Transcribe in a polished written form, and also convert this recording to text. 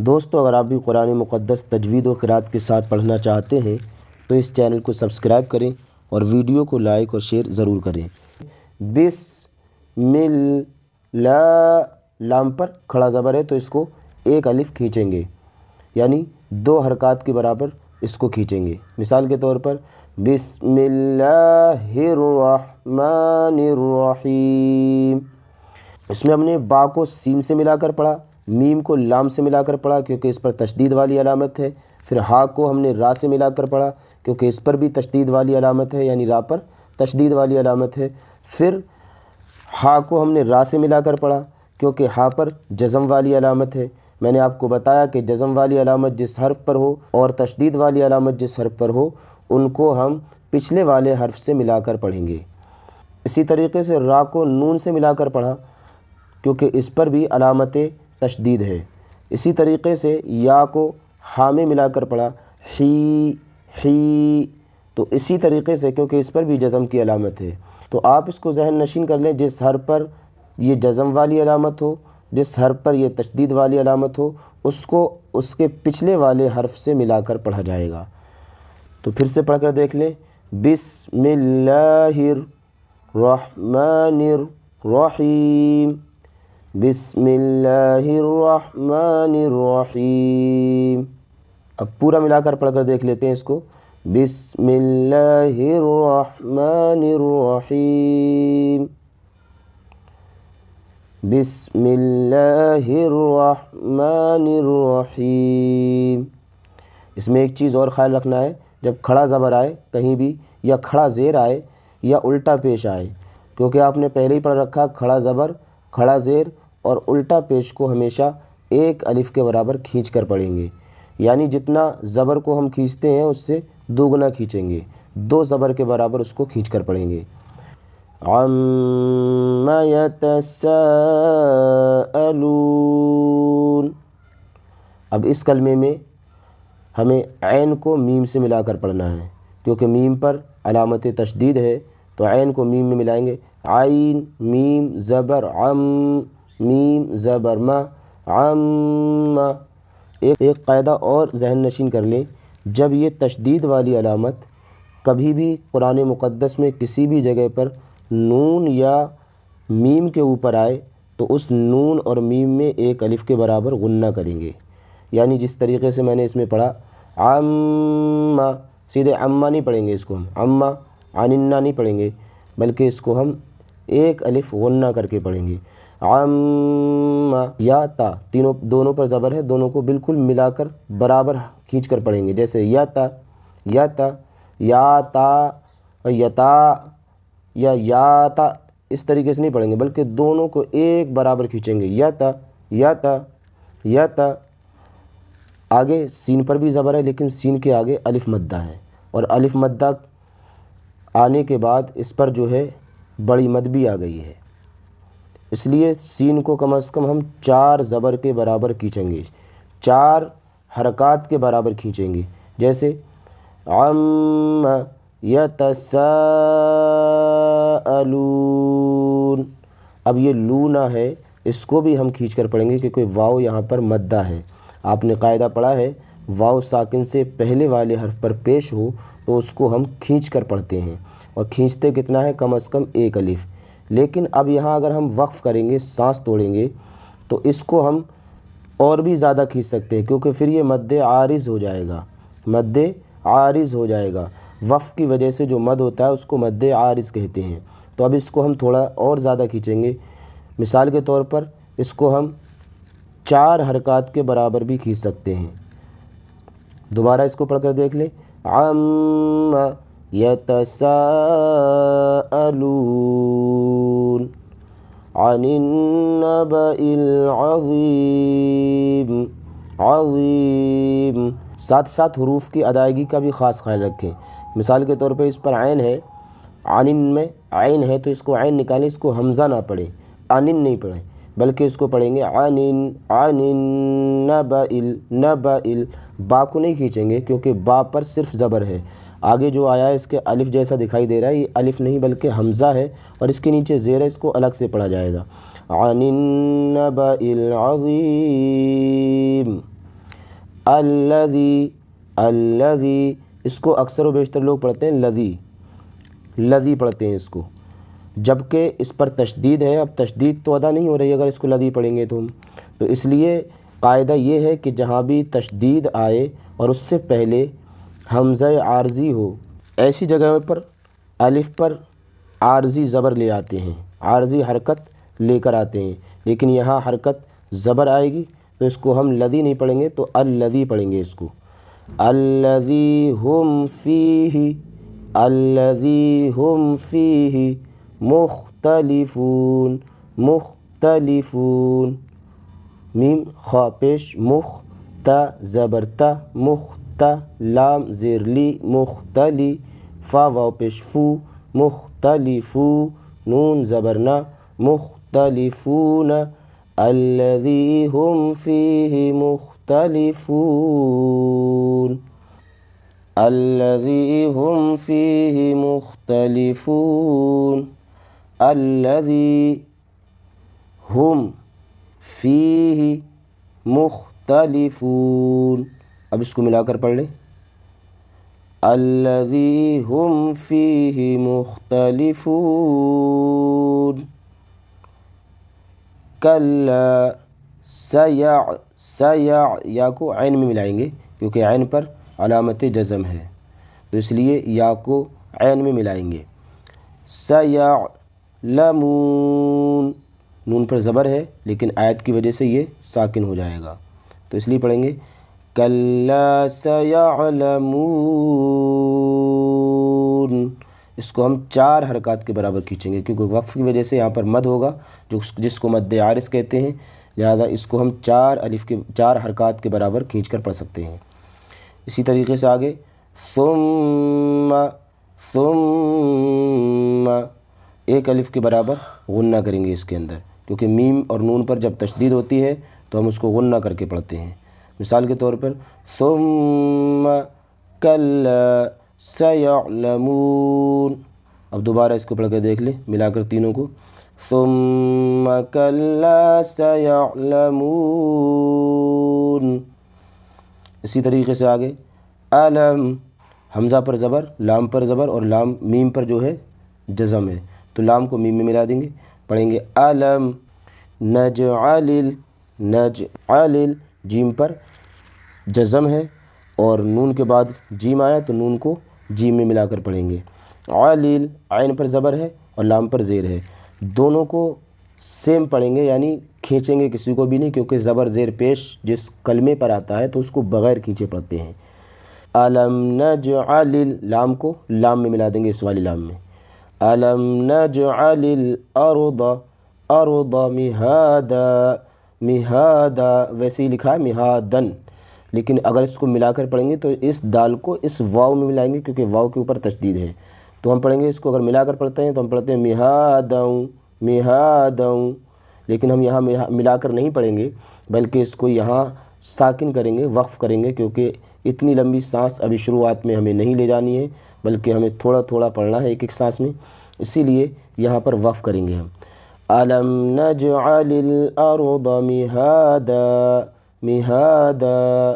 دوستو اگر آپ بھی قرآن مقدس تجوید و قرات کے ساتھ پڑھنا چاہتے ہیں تو اس چینل کو سبسکرائب کریں اور ویڈیو کو لائک اور شیئر ضرور کریں۔ بسم اللہ، لام پر کھڑا زبر ہے تو اس کو ایک الف کھینچیں گے، یعنی 2 حرکات کے برابر اس کو کھینچیں گے۔ مثال کے طور پر بسم اللہ الرحمن الرحیم، اس میں ہم نے با کو سین سے ملا کر پڑھا، میم کو لام سے ملا کر پڑھا کیونکہ اس پر تشدید والی علامت ہے، پھر ہا کو ہم نے را سے ملا کر پڑھا کیونکہ اس پر بھی تشدید والی علامت ہے، یعنی را پر تشدید والی علامت ہے، پھر ہا کو ہم نے را سے ملا کر پڑھا کیونکہ ہا پر جزم والی علامت ہے۔ میں نے آپ کو بتایا کہ جزم والی علامت جس حرف پر ہو اور تشدید والی علامت جس حرف پر ہو ان کو ہم پچھلے والے حرف سے ملا کر پڑھیں گے۔ اسی طریقے سے را کو نون سے ملا کر پڑھا کیونکہ اس پر بھی علامت تشدید ہے۔ اسی طریقے سے یا کو ہا میں ملا کر پڑھا ہی، تو اسی طریقے سے کیونکہ اس پر بھی جزم کی علامت ہے، تو آپ اس کو ذہن نشین کر لیں، جس حرف پر یہ جزم والی علامت ہو، جس حرف پر یہ تشدید والی علامت ہو، اس کو اس کے پچھلے والے حرف سے ملا کر پڑھا جائے گا۔ تو پھر سے پڑھ کر دیکھ لیں، بسم اللہ الرحمن الرحیم، بسم اللہ الرحمن الرحیم۔ اب پورا ملا کر پڑھ کر دیکھ لیتے ہیں اس کو، بسم اللہ الرحمن الرحیم، بسم اللہ الرحمن الرحیم۔ اس میں ایک چیز اور خیال رکھنا ہے، جب کھڑا زبر آئے کہیں بھی یا کھڑا زیر آئے یا الٹا پیش آئے، کیونکہ آپ نے پہلے ہی پڑھ رکھا کھڑا زبر، کھڑا زیر اور الٹا پیش کو ہمیشہ ایک الف کے برابر کھینچ کر پڑھیں گے، یعنی جتنا زبر کو ہم کھینچتے ہیں اس سے 2 گنا کھینچیں گے، 2 زبر کے برابر اس کو کھینچ کر پڑھیں گے۔ عَمَّ يَتَسَاءَلُونَ، اب اس کلمے میں ہمیں عین کو میم سے ملا کر پڑھنا ہے کیونکہ میم پر علامت تشدید ہے، تو عین کو میم میں ملائیں گے، عین میم زبر عم، میم زبر ما، عم۔ ایک قاعدہ اور ذہن نشین کر لیں، جب یہ تشدید والی علامت کبھی بھی قرآن مقدس میں کسی بھی جگہ پر نون یا میم کے اوپر آئے تو اس نون اور میم میں ایک الف کے برابر غنہ کریں گے، یعنی جس طریقے سے میں نے اس میں پڑھا عم، سیدھے عمہ نہیں پڑھیں گے، اس کو ہم عمہ عننا نہیں پڑھیں گے، بلکہ اس کو ہم ایک الف غنہ کر کے پڑھیں گے، عم یا تا، دونوں پر زبر ہے، دونوں کو بالکل ملا کر برابر کھینچ کر پڑھیں گے، جیسے یا تا یا تا یا تا یا تا، اس طریقے سے نہیں پڑھیں گے بلکہ دونوں کو ایک برابر کھینچیں گے، یا تا یا تا یا تا۔ آگے سین پر بھی زبر ہے لیکن سین کے آگے الف مدہ ہے، اور الف مدہ آنے کے بعد اس پر جو ہے بڑی مد بھی آ گئی ہے، اس لیے سین کو کم از کم ہم 4 زبر کے برابر کھینچیں گے، 4 حرکات کے برابر کھینچیں گے، جیسے عم یتساءلون۔ اب یہ لونا ہے، اس کو بھی ہم کھینچ کر پڑھیں گے کیونکہ واو یہاں پر مدہ ہے۔ آپ نے قاعدہ پڑھا ہے واو ساکن سے پہلے والے حرف پر پیش ہو تو اس کو ہم کھینچ کر پڑھتے ہیں، اور کھینچتے کتنا ہے، کم از کم ایک الف۔ لیکن اب یہاں اگر ہم وقف کریں گے، سانس توڑیں گے، تو اس کو ہم اور بھی زیادہ کھینچ سکتے ہیں کیونکہ پھر یہ مد عارض ہو جائے گا، مد عارض ہو جائے گا، وقف کی وجہ سے جو مد ہوتا ہے اس کو مد عارض کہتے ہیں۔ تو اب اس کو ہم تھوڑا اور زیادہ کھینچیں گے، مثال کے طور پر اس کو ہم 4 حرکات کے برابر بھی کھینچ سکتے ہیں۔ دوبارہ اس کو پڑھ کر دیکھ لیں، عَمَّ يَتَسَاءَلُونَ عَنِ النَّبَإِ الْعَظِيمِ، عظیم، ساتھ ساتھ حروف کی ادائیگی کا بھی خاص خیال رکھیں۔ مثال کے طور پر اس پر عین ہے، عنن میں عین ہے تو اس کو عین نکالیں، اس کو حمزہ نہ پڑھیں، انن نہیں پڑھیں بلکہ اس کو پڑھیں گے عنن، عنن نبئل، نبئل۔ با کو نہیں کھینچیں گے کیونکہ با پر صرف زبر ہے، آگے جو آیا ہے اس کے الف جیسا دکھائی دے رہا ہے، یہ الف نہیں بلکہ حمزہ ہے اور اس کے نیچے زیر ہے، اس کو الگ سے پڑھا جائے گا، عن النبأ العظیم۔ الذی، الذی اس کو اکثر و بیشتر لوگ پڑھتے ہیں لذی، لذی پڑھتے ہیں اس کو، جبکہ اس پر تشدید ہے۔ اب تشدید تو ادا نہیں ہو رہی اگر اس کو لذی پڑھیں گے تو ہم، تو اس لیے قاعدہ یہ ہے کہ جہاں بھی تشدید آئے اور اس سے پہلے حمزہ عارضی ہو، ایسی جگہوں پر الف پر عارضی زبر لے آتے ہیں، عارضی حرکت لے کر آتے ہیں، لیکن یہاں حرکت زبر آئے گی تو اس کو ہم لذی نہیں پڑھیں گے، تو الذی پڑھیں گے اس کو۔ الذی ہم فیہ، الذی ہم فیہ مختلفون، مختلفون، میم خا پیش مخ تا زبر تا، مخت لام زیر لی، مختلی فا واو پیش فو، مختلفو نون زبرنا، مختلفون، الذی ہم فیہ مختلفون، الذی ہم فیہ مختلفون، الذی ہم فیہ مختلفون۔ اب اس کو ملا کر پڑھ لیں، الذی ہم فیہ مختلفون، کلا سیع، سیع یا کو عین میں ملائیں گے کیونکہ عین پر علامت جزم ہے، تو اس لیے یا کو عین میں ملائیں گے۔ سیعلمون، نون پر زبر ہے لیکن آیت کی وجہ سے یہ ساکن ہو جائے گا، تو اس لیے پڑھیں گے کلا سیعلمون۔ اس کو ہم 4 حرکات کے برابر کھینچیں گے کیونکہ وقف کی وجہ سے یہاں پر مد ہوگا جس کو مد عارض کہتے ہیں، لہذا اس کو ہم 4 حرکات کے برابر کھینچ کر پڑھ سکتے ہیں۔ اسی طریقے سے آگے ثم، ثم ایک الف کے برابر غنہ کریں گے اس کے اندر، کیونکہ میم اور نون پر جب تشدید ہوتی ہے تو ہم اس کو غنہ کر کے پڑھتے ہیں۔ مثال کے طور پر ثم کلا سیعلمون، اب دوبارہ اس کو پڑھ کے دیکھ لیں ملا کر تینوں کو، ثم کلا سیعلمون۔ اسی طریقے سے آگے علم، حمزہ پر زبر، لام پر زبر اور لام میم پر جو ہے جزم ہے، تو لام کو میم میں ملا دیں گے، پڑھیں گے علم، نجعل، نجعل جیم پر جزم ہے اور نون کے بعد جیم آیا تو نون کو جیم میں ملا کر پڑھیں گے، علیل عین پر زبر ہے اور لام پر زیر ہے، دونوں کو سیم پڑھیں گے، یعنی کھینچیں گے کسی کو بھی نہیں، کیونکہ زبر زیر پیش جس کلمے پر آتا ہے تو اس کو بغیر کھینچے پڑھتے ہیں۔ علم نجعل، لام کو لام میں ملا دیں گے اس والی لام میں، علم نجعل الارض، ارض مہادا، مہادا ویسے ہی لکھا ہے مہادن، لیکن اگر اس کو ملا کر پڑھیں گے تو اس دال کو اس واو میں ملائیں گے کیونکہ واو کے اوپر تشدید ہے، تو ہم پڑھیں گے اس کو اگر ملا کر پڑھتے ہیں تو ہم پڑھتے ہیں مہادوں، مہادوں، لیکن ہم یہاں ملا کر نہیں پڑھیں گے بلکہ اس کو یہاں ساکن کریں گے، وقف کریں گے، کیونکہ اتنی لمبی سانس ابھی شروعات میں ہمیں نہیں لے جانی ہے بلکہ ہمیں تھوڑا تھوڑا پڑھنا ہے ایک ایک سانس میں، اسی لیے یہاں پر وقف کریں گے ہم۔ علم نجعل الارض مہادا، مہادا